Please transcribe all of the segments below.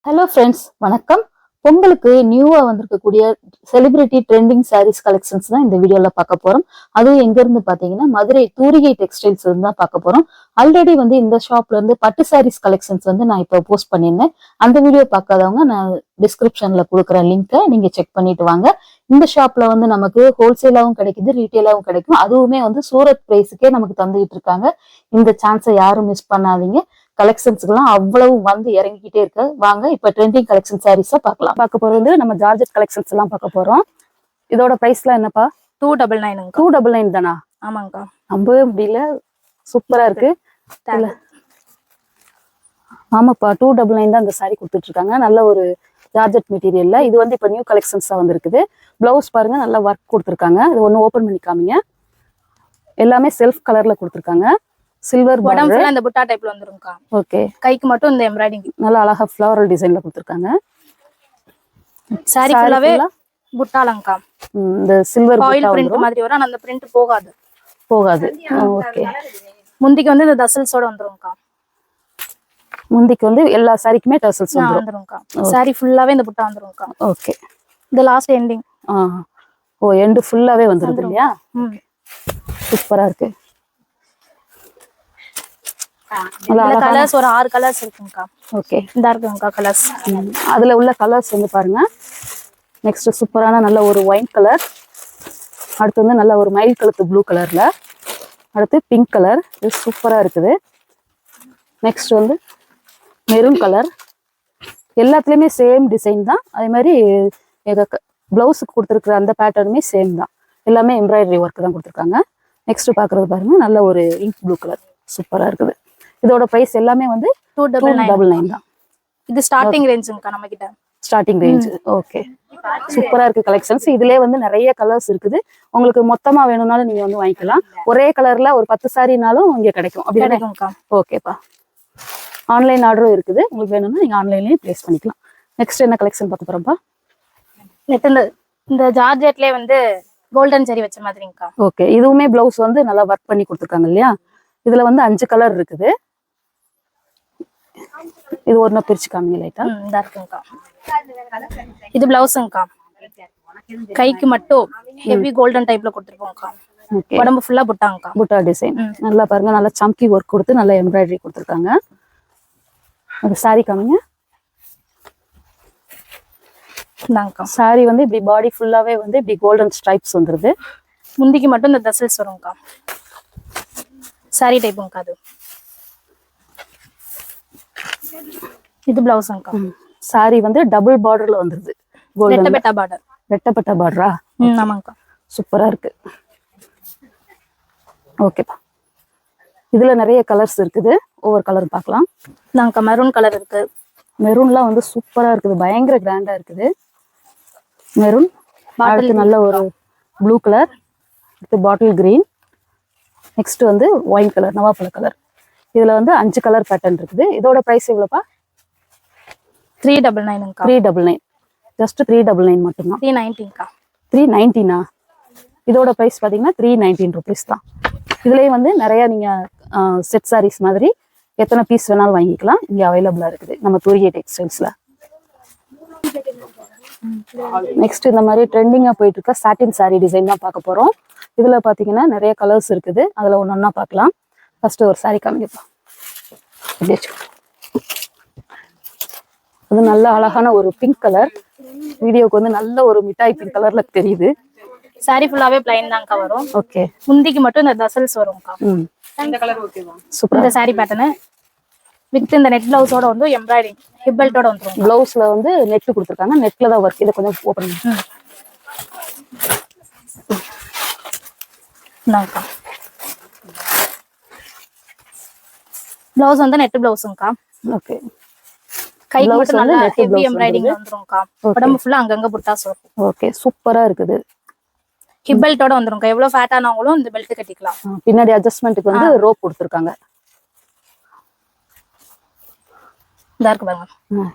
Hello friends, வணக்கம். பொங்கலுக்கு நியூவா வந்திருக்கக்கூடிய செலிபிரிட்டி ட்ரெண்டிங் சாரீஸ் கலெக்ஷன்ஸ் தான் இந்த வீடியோல பார்க்க போறோம். அதுவும் எங்க இருந்து பாத்தீங்கன்னா மதுரை தூரிகை டெக்ஸ்டைல்ஸ் இருந்து தான் பார்க்க போறோம். ஆல்ரெடி இந்த ஷாப்ல இருந்து பட்டு சாரீஸ் கலெக்ஷன்ஸ் நான் இப்போ போஸ்ட் பண்ணியிருந்தேன். அந்த வீடியோ பார்க்காதவங்க நான் டிஸ்கிரிப்ஷன்ல கொடுக்குற லிங்கை நீங்க செக் பண்ணிட்டு வாங்க. இந்த ஷாப்ல நமக்கு ஹோல்சேலாவும் கிடைக்குது, ரீட்டைலாவும் கிடைக்கும். அதுவுமே சூரத் பிரைஸுக்கே நமக்கு தந்துகிட்டு இருக்காங்க. இந்த சான்ஸை யாரும் மிஸ் பண்ணாதீங்க. கலெக்ஷன்ஸ்க்குலாம் அவ்வளவு இறங்கிக்கிட்டே இருக்கு. வாங்க இப்ப ட்ரெண்டிங் கலெக்ஷன் சாரீஸா பார்க்க போறது நம்ம ஜார்ஜெட் கலெக்ஷன்ஸ் எல்லாம் பார்க்க போறோம். இதோட பிரைஸ்லாம் என்னப்பா? 299. 299 தானா? ஆமாங்கக்கா. நம்பவே முடியல, சூப்பரா இருக்கு. ஆமாப்பா, 299 தான் இந்த சாரி கொடுத்துட்டு இருக்காங்க. நல்ல ஒரு ஜார்ஜெட் மெட்டீரியல்ல. இது இப்ப நியூ கலெக்ஷன்ஸா வந்திருக்குது. பிளவுஸ் பாருங்க, நல்ல ஒர்க் கொடுத்துருக்காங்க. இது ஒன்னு ஓபன் பண்ணி காமிங்க. எல்லாமே செல்ஃப் கலர்ல கொடுத்துருக்காங்க. சில்வர் உடம்பு ஃபுல்லா இந்த புட்டா டைப்ல வந்துரும்க்கா. ஓகே. கைக்கு மட்டும் இந்த எம்ப்ராய்டிங் நல்ல அழகா ஃப்ளவரல் டிசைன்ல கொடுத்துருக்காங்க. சாரி ஃபுல்லாவே புட்டாலங்கா. இந்த சில்வர் ஃபாயில் பிரிண்ட் மாதிரி வரும். அந்த பிரிண்ட் போகாது. ஓகே. முந்திக்கு இந்த டசல்ஸோட வந்துரும்க்கா. முந்திக்கு எல்லா சாரிக்குமே டசல்ஸ் வந்துரும்க்கா. சாரி ஃபுல்லாவே இந்த புட்டா வந்துரும்க்கா. ஓகே. இந்த லாஸ்ட் எண்டிங். எண்ட் ஃபுல்லாவே வந்துரும் இல்லையா? சூப்பரா இருக்கு. கலர்ஸ் ஒரு 6 கலர்ஸ் இருக்குங்கக்கா. ஓகே. இந்த இருக்குங்கக்கா கலர்ஸ். அதுல உள்ள கலர்ஸ் பாருங்க. நெக்ஸ்ட் சூப்பரான நல்ல ஒரு ஒயின் கலர். அடுத்து நல்ல ஒரு மயில் கழுத்து ப்ளூ கலர்ல. அடுத்து பிங்க் கலர். இது சூப்பரா இருக்குது. Next maroon colour. எல்லாத்துலயுமே சேம் டிசைன் தான். அதே மாதிரி பிளவுஸுக்கு கொடுத்துருக்குற அந்த பேட்டர்னுமே சேம் தான். எல்லாமே எம்ப்ராய்டரி ஒர்க் தான் கொடுத்துருக்காங்க. நெக்ஸ்ட் பாக்குறது பாருங்க, நல்ல ஒரு இங்க் ப்ளூ கலர் சூப்பரா இருக்குது. இதோட பிரைஸ் எல்லாமே 299 தான். இது ஸ்டார்டிங் ரேஞ்சுங்கக்கா நம்ம கிட்ட. Starting range. ஓகே. சூப்பரா இருக்கு கலெக்ஷன்ஸ். இதுலயே நிறைய கலர்ஸ் இருக்குது. உங்களுக்கு மொத்தமா வேணும்னாலும் நீங்க வாங்கிக்கலாம். ஒரே கலர்ல ஒரு 10 சாரினாலும் இங்க கிடைக்கும். அப்படி கிடைக்கும்க்கா. ஓகேப்பா. ஆன்லைன் ஆர்டரும் இருக்குது. உங்களுக்கு வேணும்னா நீங்க ஆன்லைன்லயே பிளேஸ் பண்ணிக்கலாம். நெக்ஸ்ட் என்ன கலெக்ஷன் பார்க்க போறோம்ப்பா? இந்த ஜார்ஜெட்லயே கோல்டன் ஜெரி வச்ச மாதிரிங்கக்கா. ஓகே. இதுவுமே பிளவுஸ் நல்லா ஒர்க் பண்ணி கொடுத்துருக்காங்க இல்லையா? இதுல 5 கலர் இருக்குது. இது ஒண்ணு பிரிச்சு காமிங்க லைட்டா. இந்த இருக்குங்கக்கா. இது பிளவுஸ்ங்கக்கா. கைக்கு மட்டும் ஹெவி கோல்டன் டைப்ல கொடுத்துருக்கோம்க்கா. உடம்பு ஃபுல்லா புட்டாங்கக்கா. புட்டா டிசைன் நல்லா பாருங்க. நல்லா சம்கி ஒர்க் கொடுத்து நல்லா எம்ப்ராய்டரி கொடுத்துருக்காங்க. அது சாரி காமிங்க. சாரி இப்படி பாடி ஃபுல்லாவே இப்படி கோல்டன் ஸ்ட்ரைப்ஸ் வந்துருது. முந்திக்கு மட்டும் இந்த டசல்ஸ் வரும்க்கா. சாரி டைப்புங்கக்கா. அது இது பிளவுஸ்ங்கக்கா. சாரி டபுள் பார்டர்ல வந்துருது. ரெட்டப்பட்ட பார்டர். ரெட்டப்பட்ட பார்டரா? ஆமாங்கக்கா. சூப்பரா இருக்கு. ஓகேப்பா. இதுல நிறைய கலர்ஸ் இருக்குது. ஒவ்வொரு கலர் பார்க்கலாம். நாங்க மெரூன் கலர் இருக்கு. மெரூன்லாம் சூப்பரா இருக்குது. பயங்கர கிராண்டா இருக்குது. மெரூன். அடுத்து நல்ல ஒரு ப்ளூ கலர். அடுத்து bottle green. Next wine colour, நவாப்பழ கலர். இதுல 5 கலர் பேட்டர்ன் இருக்குது. இதோட பிரைஸ் எவ்வளவுப்பா? 399. 399. ஜஸ்ட் 399 மட்டும்தான். 390. 390. இதோட பிரைஸ் பாத்தீங்கன்னா 319 rupees தான். இதுலயே நிறைய நீங்க செட் சாரீஸ் மாதிரி எத்தனை பீஸ் வேணாலும் வாங்கிக்கலாம். இங்க அவைலபிளா இருக்குது நம்ம தூரிகை டெக்ஸ்டைல்ஸ்ல. நெக்ஸ்ட் இந்த மாதிரி ட்ரெண்டிங்கா போயிட்டு இருக்க சாட்டின் சாரி டிசைன் தான் பார்க்க போறோம். இதுல பாத்தீங்கன்னா நிறைய கலர்ஸ் இருக்குது. அதுல ஒன்னொன்னா பார்க்கலாம். ஃபர்ஸ்ட் ஒரு சாரி காமிப்பா. அது நல்ல அழகான ஒரு பிங்க் கலர். வீடியோக்கு நல்ல ஒரு மிட்டாய் பிங்க் கலர்ல தெரியுது. சாரி ஃபுல்லாவே பிளைன் தான்க்கா வரும். ஓகே. முந்திக்கு மட்டும் இந்த டசல்ஸ் வரும்க்கா. இந்த கலர் ஓகேவா? சூப்பர். இந்த சாரி பேட்டர்ன் வித் இந்த நெட் பிளவுஸோட எம்ப்ராய்டிங் ஹிப் பெல்ட்டோட வந்துரும். பிளவுஸ்ல நெட் கொடுத்துருக்காங்க. நெட்ல தான் வர்க். இத கொஞ்சம் ஓபன் பண்ணுங்க. நான்க்கா. பிளவுஸ் நெட் பிளவுஸ்ங்கக்கா. ஓகே. கைக்கு மட்டும் நல்ல ஹெவி எம்ப்ராய்டிங் வந்துரும்க்கா. உடம்பு ஃபுல்லா அங்கங்க புட்டாஸ் வரும். ஓகே. சூப்பரா இருக்குது. ஹிப் பெல்ட்டோட வந்துரும்க்கா. எவ்வளவு ஃபேட் ஆனவங்களும் இந்த பெல்ட் கட்டிக்கலாம். பின்னாடி அட்ஜஸ்ட்மென்ட்க்கு ரோப் கொடுத்துருக்காங்க. இதா இருக்கு பாருங்க.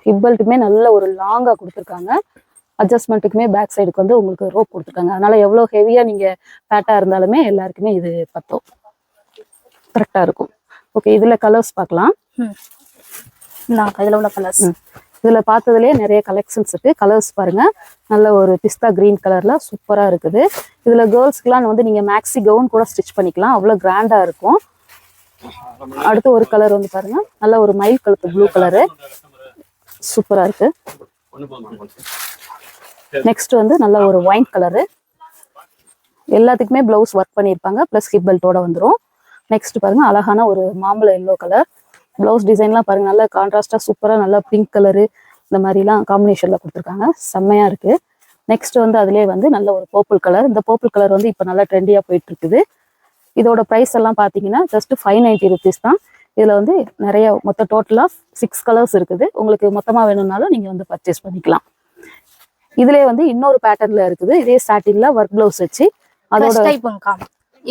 ஹிப் பெல்ட்டுமே நல்ல ஒரு லாங்கா கொடுத்துருக்காங்க. அட்ஜஸ்ட்மெண்ட்டுக்குமே பேக் சைடுக்கு உங்களுக்கு ரோப் கொடுத்துருக்காங்க. அதனால எவ்வளவு ஹெவியா நீங்க ஃபேட்டா இருந்தாலுமே எல்லாருக்குமே இது பத்தும். கரெக்டா இருக்கும். ஓகே. இதுல கலர்ஸ் பார்க்கலாம். இதுல உள்ள கலர்ஸ். இதுல பார்த்ததுலயே நிறைய கலெக்ஷன்ஸ் இருக்கு. கலர்ஸ் பாருங்க, நல்ல ஒரு பிஸ்தா கிரீன் கலர்ல சூப்பரா இருக்குது. இதுல கேர்ள்ஸ்க்குலாம் வந்து நீங்க மேக்ஸி கவுன் கூட ஸ்டிச் பண்ணிக்கலாம், அவ்வளவு கிராண்டா இருக்கும். அடுத்து ஒரு கலர் வந்து பாருங்க, நல்ல ஒரு மயில் கழுத்து ப்ளூ கலரு சூப்பரா இருக்கு. நெக்ஸ்ட் வந்து நல்ல ஒரு ஒயின் கலரு, எல்லாத்துக்குமே பிளவுஸ் ஒர்க் பண்ணியிருப்பாங்க, பிளஸ் ஹிப் பெல்ட்டோட வந்துடும். நெக்ஸ்ட் பாருங்க, அழகான ஒரு மாம்பழ எல்லோ கலர் பிளவுஸ் டிசைன்லாம் பாருங்க, நல்லா கான்ட்ராஸ்டா சூப்பரா நல்லா பிங்க் கலரு இந்த மாதிரிலாம் காம்பினேஷன்ல கொடுத்துருக்காங்க, செம்மையா இருக்கு. நெக்ஸ்ட் வந்து அதுலேயே வந்து நல்ல ஒரு பர்பிள் கலர், இந்த பர்பிள் கலர் வந்து இப்போ நல்லா ட்ரெண்டியா போயிட்டு இருக்குது. இதோட ப்ரைஸ் எல்லாம் பார்த்தீங்கன்னா ஜஸ்ட் 590 rupees தான். இதில் வந்து நிறைய மொத்த டோட்டலாக 6 கலர்ஸ் இருக்குது. உங்களுக்கு மொத்தமாக வேணும்னாலும் நீங்கள் வந்து பர்ச்சேஸ் பண்ணிக்கலாம். இதுலேயே வந்து இன்னொரு பேட்டர்ன்ல இருக்குது, இதே சாட்டின்ல ஒர்க் பிளவுஸ் வச்சு அதோட டைப்புங்கக்கா.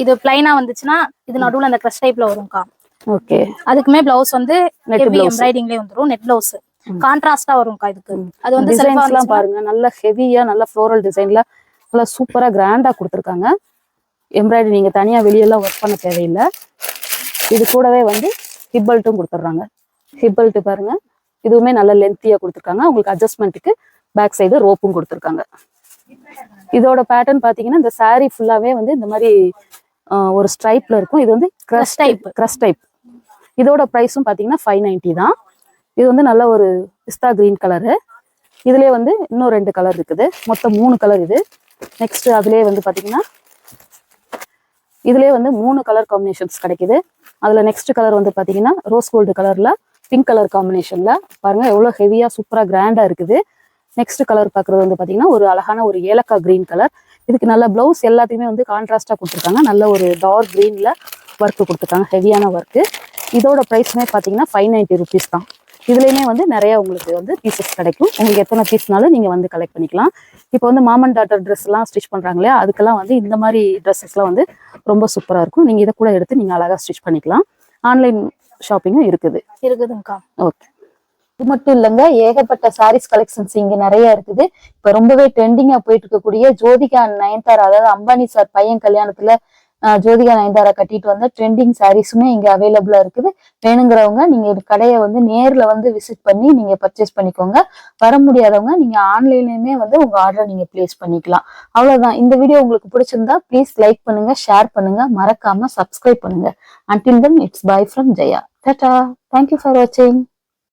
இது பிளைனா வந்துச்சுன்னா இது நடுவுல அந்த கிரஷ் டைப்ல வரும்க்கா. ஓகே, அதுக்குமே பிளவுஸ் வந்து ஹெவி எம்ப்ராய்டிங்லயே வந்துரும், நெட் பிளவுஸ் கான்ட்ராஸ்டா வரும்க்கா. இதுக்கு அது வந்து டிசைன்ஸ்லாம் பாருங்க, நல்ல ஹெவியா நல்ல ஃப்ளோரல் டிசைன்ல நல்லா சூப்பரா கிராண்டா கொடுத்துருக்காங்க. எம்ப்ராய்டரி நீங்க தனியா வெளியெல்லாம் ஒர்க் பண்ண தேவையில்லை. இது கூடவே வந்து ஹிப் பெல்ட்டும் கொடுத்துட்றாங்க. ஹிப் பெல்ட் பாருங்க, இதுவுமே நல்ல லென்த்தியா கொடுத்துருக்காங்க. உங்களுக்கு அட்ஜஸ்ட்மெண்ட்டுக்கு பேக் சைடு ரோப்பும் கொடுத்துருக்காங்க. இதோட பேட்டர்ன் பாத்தீங்கன்னா இந்த saree ஃபுல்லாவே வந்து இந்த மாதிரி ஒரு ஸ்ட்ரைப்ல இருக்கும். இது வந்து கிரஷ் டைப். இதோட ப்ரைஸும் பாத்தீங்கன்னா 590 தான். இது வந்து நல்ல ஒரு பிஸ்தா கிரீன் கலரு. இதுலயே வந்து இன்னும் 2 கலர் இருக்குது, மொத்தம் 3 கலர் இது. நெக்ஸ்ட் அதுலயே வந்து பாத்தீங்கன்னா இதுலயே வந்து 3 கலர் காம்பினேஷன்ஸ் கிடைக்குது. அதுல நெக்ஸ்ட் கலர் வந்து பாத்தீங்கன்னா ரோஸ் கோல்டு கலர்ல பிங்க் கலர் காம்பினேஷன்ல பாருங்க, எவ்வளவு ஹெவியா சூப்பரா கிராண்டா இருக்குது. நெக்ஸ்ட் கலர் பாக்குறது வந்து பாத்தீங்கன்னா ஒரு அழகான ஒரு ஏலக்காய் கிரீன் கலர். இதுக்கு நல்ல பிளவுஸ் எல்லாத்தையுமே வந்து கான்ட்ராஸ்டா கொடுத்துருக்காங்க, நல்ல ஒரு டார்க் கிரீன்ல ஒர்க் கொடுத்துருக்காங்க, ஹெவியான ஒர்க்கு. இதோட ப்ரைஸ்மே பாத்தீங்கன்னா 590 rupees தான். இதுலயுமே வந்து நிறைய உங்களுக்கு வந்து பீசஸ் கிடைக்கும். உங்களுக்கு எத்தனை பீஸ்னாலும் நீங்க வந்து கலெக்ட் பண்ணிக்கலாம். இப்போ வந்து மாமன் டாட்டர் ட்ரெஸ் எல்லாம் ஸ்டிச் பண்றாங்க இல்லையா, அதுக்கெல்லாம் வந்து இந்த மாதிரி ட்ரெஸ்ஸஸ்லாம் வந்து ரொம்ப சூப்பரா இருக்கும். நீங்க இதை கூட எடுத்து நீங்க அழகா ஸ்டிச் பண்ணிக்கலாம். ஆன்லைன் ஷாப்பிங்கும் இருக்குதுங்கக்கா. ஓகே, இது மட்டும் இல்லைங்க, ஏகப்பட்ட சாரீஸ் கலெக்ஷன்ஸ் இங்க நிறைய இருக்குது. இப்ப ரொம்பவே ட்ரெண்டிங்கா போயிட்டு இருக்கக்கூடிய ஜோதிகா நயன்தாரா, அதாவது அம்பானி சார் பையன் கல்யாணத்துல ஜோதிகா நயன்தாரா கட்டிட்டு வந்த ட்ரெண்டிங் சாரீஸுமே இங்க அவைலபிளா இருக்குது. வேணுங்கிறவங்க நீங்க கடையை வந்து நேர்ல வந்து விசிட் பண்ணி நீங்க பர்ச்சேஸ் பண்ணிக்கோங்க. வர முடியாதவங்க நீங்க ஆன்லைன்லயுமே வந்து உங்க ஆர்டர் நீங்க பிளேஸ் பண்ணிக்கலாம். அவ்வளவுதான். இந்த வீடியோ உங்களுக்கு பிடிச்சிருந்தா ப்ளீஸ் லைக் பண்ணுங்க, ஷேர் பண்ணுங்க, மறக்காம சப்ஸ்கிரைப் பண்ணுங்க. Until then, it's bye from Jaya. Tata. Thank you for watching.